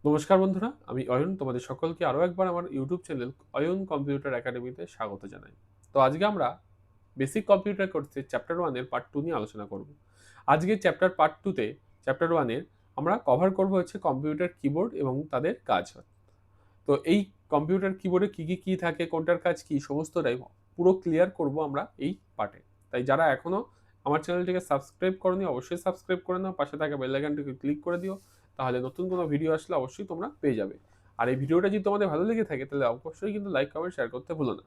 নমস্কার বন্ধুরা, আমি অয়ন। তোমাদের সকলকে আরও একবার আমার ইউটিউব চ্যানেল অয়ন কম্পিউটার একাডেমিতে স্বাগত জানাই। তো আজকে আমরা বেসিক কম্পিউটার কোর্সের চ্যাপ্টার 1 এর পার্ট 2 নিয়ে আলোচনা করব। আজকে চ্যাপ্টার পার্ট 2 তে চ্যাপ্টার 1 এর আমরা কভার করব হচ্ছে কম্পিউটার কিবোর্ড এবং তাদের কাজ। তো এই কম্পিউটার কিবোর্ডে কি থাকে, কোনটার কাজ কি, সমস্তটাই পুরো ক্লিয়ার করব আমরা এই পার্টে। তাই যারা এখনো আমার চ্যানেলটিকে সাবস্ক্রাইব করোনি অবশ্যই সাবস্ক্রাইব করে নাও, পাশে থাকা বেল আইকনটিকে ক্লিক করে দিও, তাহলে নতুন কোনো ভিডিও আসলে অবশ্যই তোমরা পেয়ে যাবে। আর এই ভিডিওটা যদি তোমাদের ভালো লেগে থাকে তাহলে অবশ্যই কিন্তু লাইক কমেন্ট শেয়ার করতে ভুলো না।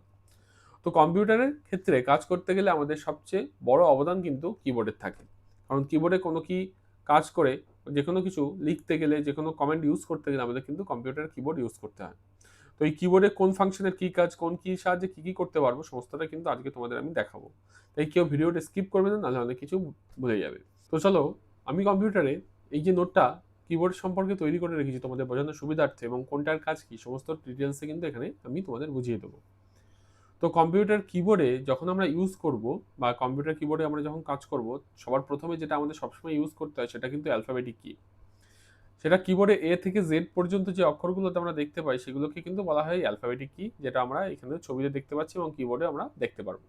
তো কম্পিউটারের ক্ষেত্রে কাজ করতে গেলে আমাদের সবচেয়ে বড় অবদান কিন্তু কিবোর্ডের থাকে। কারণ কিবোর্ডে কোনো কি কাজ করে, যে কোনো কিছু লিখতে গেলে, যে কোনো কমান্ড ইউজ করতে গেলে আমাদের কিন্তু কম্পিউটারের কিবোর্ড ইউজ করতে হয়। তো এই কিবোর্ডে কোন ফাংশনের কি কাজ, কোন কি সাহায্যে কি করতে পারবো, সমস্তটা কিন্তু আজকে তোমাদের আমি দেখাবো। তাই কেউ ভিডিওটা স্কিপ করবে না, নাহলে অনেক কিছু ভুলে যাবে। তো চলো, আমি কম্পিউটারে এই যে নোটটা কিবোর্ড সম্পর্কে তৈরি করে রেখেছি তোমাদের বোঝানোর সুবিধার্থে, এবং কোনটার কাজ কি সমস্ত ডিটেলসে কিন্তু এখানে আমি তোমাদের বুঝিয়ে দেবো। তো কম্পিউটার কিবোর্ডে যখন আমরা ইউজ করব, বা কম্পিউটার কিবোর্ডে আমরা যখন কাজ করব, সবার প্রথমে যেটা আমাদের সবসময় ইউজ করতে হয় সেটা কিন্তু অ্যালফাবেটিক কি। সেটা কিবোর্ডে এ থেকে জেড পর্যন্ত যে অক্ষরগুলোতে আমরা দেখতে পাই সেগুলোকে কিন্তু বলা হয় অ্যালফাবেটিক কি, যেটা আমরা এখানে ছবিতে দেখতে পাচ্ছি এবং কিবোর্ডে আমরা দেখতে পারবো।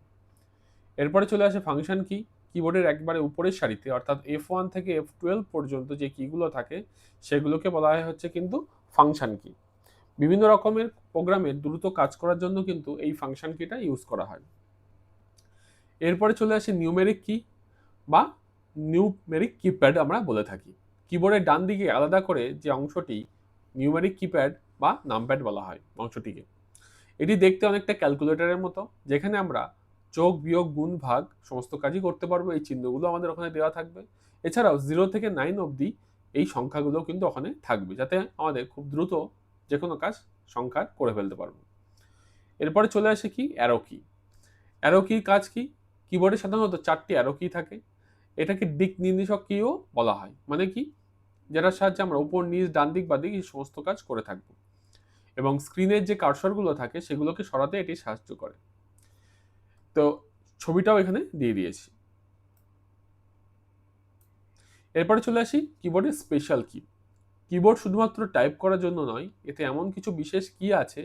এরপরে চলে আসে ফাংশন কি। কিবোর্ডের একবারে উপরের সারিতে অর্থাৎ F1 থেকে F12 পর্যন্ত যে কিগুলো থাকে সেগুলোকে বলা হয় হচ্ছে কিন্তু ফাংশন কি। বিভিন্ন রকমের প্রোগ্রামের দ্রুত কাজ করার জন্য কিন্তু এই ফাংশন কিটা ইউজ করা হয়। এরপরে চলে আসে নিউমেরিক কি বা নিউমেরিক কিপ্যাড আমরা বলে থাকি। কিবোর্ডের ডান দিকে আলাদা করে যে অংশটি নিউমেরিক কিপ্যাড বা নামপ্যাড বলা হয় অংশটিকে। এটি দেখতে অনেকটা ক্যালকুলেটরের মতো, যেখানে আমরা যোগ বিয়োগ গুণ ভাগ সমস্ত কাজই করতে পারবো। এই চিহ্নগুলো আমাদের ওখানে দেওয়া থাকবে। এছাড়াও 0 থেকে 9 অবধি এই সংখ্যাগুলো কিন্তু ওখানে থাকবে, যাতে আমাদের খুব দ্রুত যে কোনো কাজ সংখ্যার করে ফেলতে পারবো। এরপরে চলে আসে কি অ্যারো কি। অ্যারো কির কাজ কি। কিবোর্ডে সাধারণত 4টি অ্যারো কি থাকে। এটাকে দিক নির্দেশক কিও বলা হয়। মানে কি, যেটার সাহায্যে আমরা উপর নিচ ডান দিক বাঁ দিক এই সমস্ত কাজ করে থাকবো, এবং স্ক্রিনের যে কার্সরগুলো থাকে সেগুলোকে সরাতে এটি সাহায্য করে। তো ছবিটাও এখানে দিয়ে দিয়েছি। এরপরে চলে আসি কিবোর্ডের স্পেশাল কি। কিবোর্ড শুধুমাত্র টাইপ করার জন্য নয়, এতে এমন কিছু বিশেষ কি আছে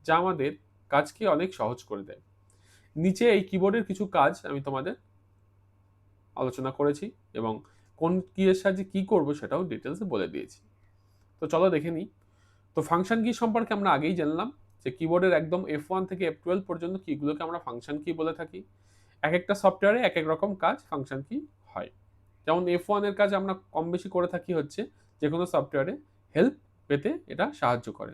যা আমাদের কাজকে অনেক সহজ করে দেয়। নিচে এই কিবোর্ডের কিছু কাজ আমি তোমাদের আলোচনা করেছি, এবং কোন কি এর সাহায্যে কি করব সেটাও ডিটেলসে বলে দিয়েছি। তো চলো দেখে নিই। তো ফাংশন কি সম্পর্কে আমরা আগেই জানলাম যে কিবোর্ডের একদম F1 থেকে F12 পর্যন্ত কিগুলোকে আমরা ফাংশন কি বলে থাকি। এক একটা সফটওয়্যারে এক এক রকম কাজ ফাংশন কি হয়। যেমন F1 এর কাজ আমরা কম বেশি করে থাকি হচ্ছে যে কোনো সফটওয়্যারে হেল্প পেতে এটা সাহায্য করে।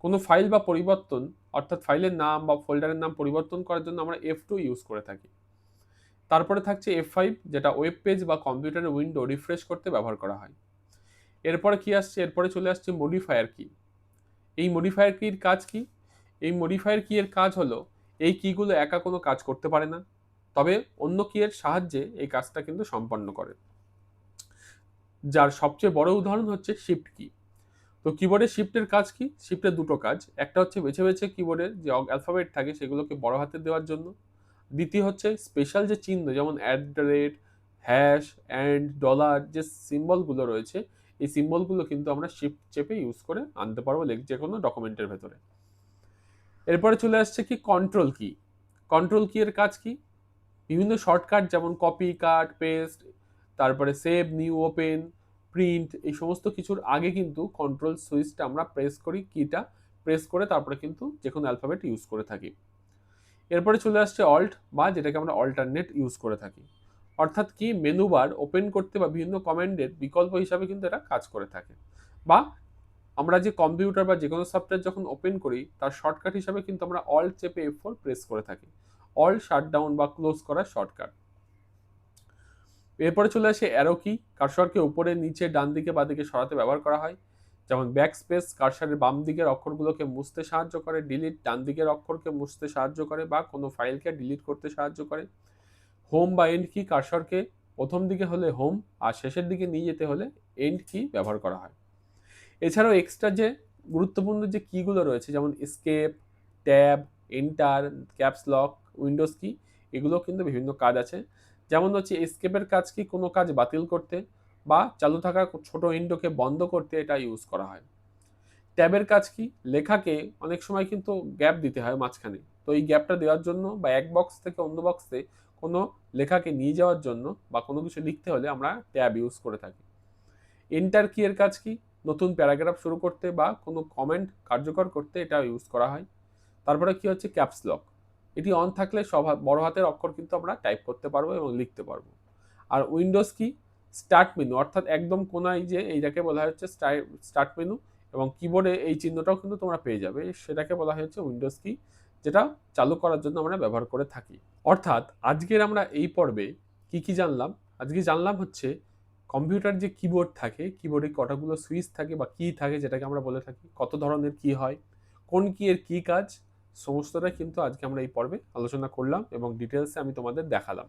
কোনো ফাইল বা পরিবর্তন, অর্থাৎ ফাইলের নাম বা ফোল্ডারের নাম পরিবর্তন করার জন্য আমরা F2 ইউজ করে থাকি। তারপরে থাকছে F5, যেটা ওয়েব পেজ বা কম্পিউটারের উইন্ডো রিফ্রেশ করতে ব্যবহার করা হয়। এরপরে কি আসছে, এরপরে চলে আসছে মডিফায়ার কি। এই মডিফায়ার কির কাজ কি। এই মডিফায়ার কি এর কাজ হলো, এই কিগুলো একা কোনো কাজ করতে পারে না, তবে অন্য কি এর সাহায্যে এই কাজটা কিন্তু সম্পন্ন করে। যার সবচেয়ে বড় উদাহরণ হচ্ছে শিফট কি। তো কিবোর্ডে শিফটের কাজ কি। শিফটের দুটো কাজ, একটা হচ্ছে বেছে বেছে কিবোর্ডের যে অ্যালফাবেট থাকে সেগুলোকে বড় হাতে দেওয়ার জন্য। দ্বিতীয় হচ্ছে স্পেশাল যে চিহ্ন, যেমন @, হ্যাশ, অ্যান্ড, ডলার যে সিম্বলগুলো রয়েছে, এই সিম্বলগুলো কিন্তু আমরা শিফট চেপে ইউজ করে আনতে পারবো যে কোনো ডকুমেন্টের ভেতরে। এরপরে চলে আসছে কি কন্ট্রোল কি। কন্ট্রোল কি এর কাজ কি। বিভিন্ন শর্টকাট যেমন কপি, কাট, পেস্ট, তারপরে সেভ, নিউ, ওপেন, প্রিন্ট, এই সমস্ত কিছুর আগে কিন্তু কন্ট্রোল সুইচটা আমরা প্রেস করি, কিটা প্রেস করে তারপরে কিন্তু যে কোনো অ্যালফাবেট ইউজ করে থাকি। এরপরে চলে আসছে অল্ট, বা যেটাকে আমরা অল্টারনেট ইউজ করে থাকি, অর্থাৎ কি মেনু বার ওপেন করতে বা বিভিন্ন কমান্ডের বিকল্প হিসাবে কিন্তু এটা কাজ করে থাকে। বা আমরা যে কম্পিউটার বা যে কোনো সফটওয়্যার যখন ওপেন করি তার শর্টকাট হিসাবে কিন্তু আমরা অল্ট চেপে F4 প্রেস করে থাকি। অল্ট শাটডাউন বা ক্লোজ করার শর্টকাট। এরপরে চলে আসে অ্যারো কি। কার্সরকে উপরে, নিচে, ডান দিকে বা দিকে সরাতে ব্যবহার করা হয়। যেমন ব্যাক স্পেস কার্সরের বাম দিকের অক্ষরগুলোকে মুছতে সাহায্য করে, ডিলিট ডান দিকের অক্ষরকে মুছতে সাহায্য করে বা কোনো ফাইলকে ডিলিট করতে সাহায্য করে। হোম বা এন্ড কি কার্সরকে প্রথম দিকে হলে হোম আর শেষের দিকে নিয়ে যেতে হলে এন্ড কি ব্যবহার করা হয়। এছাড়াও এক্সট্রা যে গুরুত্বপূর্ণ যে কিগুলো রয়েছে, যেমন escape, tab, enter, caps lock, Windows কি, এগুলো কিন্তু বিভিন্ন কাজ আছে। যেমন হচ্ছে এসকেপের কাজ কি কোনো কাজ বাতিল করতে বা চালু থাকা ছোট উইন্ডোকে বন্ধ করতে এটা ইউজ করা হয়। ট্যাবের কাজ কি? লেখাকে অনেক সময় কিন্তু গ্যাপ দিতে হয় মাঝখানে। তো এই গ্যাপটা দেওয়ার জন্য বা এক বক্স থেকে অন্য বক্সে কোনো লেখাকে নিয়ে যাওয়ার জন্য বা কোনো কিছু লিখতে হলে আমরা ট্যাব ইউজ করে থাকি। এন্টার কি এর কাজ কি? নতুন প্যারাগ্রাফ শুরু করতে বা কোনো কমেন্ট কার্যকর করতে এটা ইউজ করা হয়। তারপরে কি হচ্ছে ক্যাপস লক। এটি অন থাকলে সব বড় হাতের অক্ষর কিন্তু আমরা টাইপ করতে পারবো এবং লিখতে পারবো। আর উইন্ডোজ কি? স্টার্ট মেনু, অর্থাৎ একদম কোনায় যে এইটাকে বলা হয় হচ্ছে স্টার্ট মেনু, এবং কিবোর্ডে এই চিহ্নটাও কিন্তু তোমরা পেয়ে যাবে, সেটাকে বলা হচ্ছে উইন্ডোজ কি, যেটা চালু করার জন্য আমরা ব্যবহার করে থাকি। অর্থাৎ আজকের আমরা এই পর্বে কি কি জানলাম? আজকে জানলাম হচ্ছে কম্পিউটার যে কিবোর্ড থাকে, কিবোর্ডে কতগুলো সুইচ থাকে বা কি থাকে যেটাকে আমরা বলে থাকি, কত ধরনের কি হয়, কোন কি এর কি কাজ, সমস্তটা কিন্তু আজকে আমরা এই পর্বে আলোচনা করলাম এবং ডিটেলসে আমি তোমাদের দেখালাম।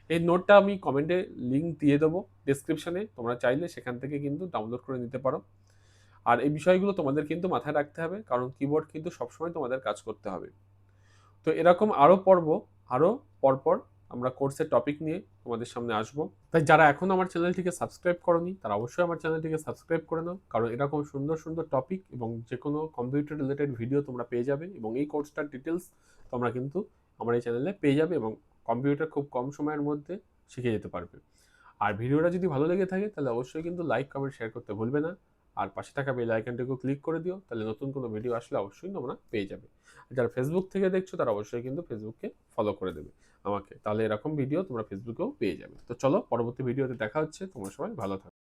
এই নোটটা আমি কমেন্টে লিঙ্ক দিয়ে দেবো ডেসক্রিপশনে, তোমরা চাইলে সেখান থেকে কিন্তু ডাউনলোড করে নিতে পারো। আর এই বিষয়গুলো তোমাদের কিন্তু মাথায় রাখতে হবে, কারণ কিবোর্ড কিন্তু সবসময় তোমাদের কাজ করতে হবে। তো এরকম আরও পর্ব, আরও পরপর আমরা কোর্সের টপিক নিয়ে তোমাদের সামনে আসবো। তাই যারা এখন আমার চ্যানেলটিকে সাবস্ক্রাইব করোনি তারা অবশ্যই আমার চ্যানেলটিকে সাবস্ক্রাইব করে নাও, কারণ এরকম সুন্দর সুন্দর টপিক এবং যে কোনো কম্পিউটার রিলেটেড ভিডিও তোমরা পেয়ে যাবে এবং এই কোর্সটার ডিটেলস তোমরা কিন্তু আমার এই চ্যানেলে পেয়ে যাবে এবং কম্পিউটার খুব কম সময়ের মধ্যে শিখে যেতে পারবে। আর ভিডিওটা যদি ভালো লেগে থাকে তাহলে অবশ্যই কিন্তু লাইক কমেন্ট শেয়ার করতে ভুলবে না। আর পাশে থাকা বেল আইকনটিকেও ক্লিক করে দিও, তাহলে নতুন কোনো ভিডিও আসলে অবশ্যই তোমরা পেয়ে যাবে। আর যারা ফেসবুক থেকে দেখছো তারা অবশ্যই কিন্তু ফেসবুককে ফলো করে দেবে আমাকে, তাহলে এরকম ভিডিও তোমরা ফেসবুকেও পেয়ে যাবে। তো চলো পরবর্তী ভিডিওতে দেখা হচ্ছে, তোমরা সবাই ভালো থাকো।